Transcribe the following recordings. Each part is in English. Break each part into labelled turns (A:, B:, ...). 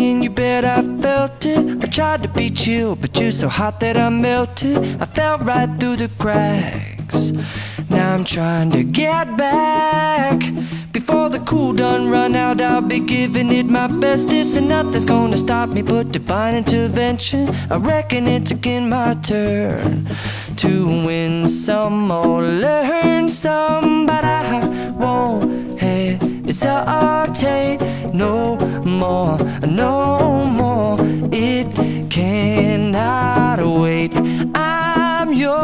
A: me and you bet I felt it. I tried to beat you, but you're so hot that I melted. I fell right through the cracks. Now I'm trying to get back. Before the cool done run out, I'll be giving it my best. This and nothing's gonna stop me but divine intervention. I reckon it's again my turn to win some or learn some, but I won't hesitate no more, no more. It cannot wait. I'm yours.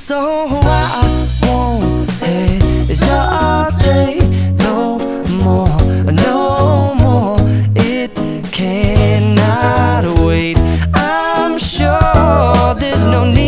A: So I won't hesitate no more, no more. It cannot wait. I'm sure there's no need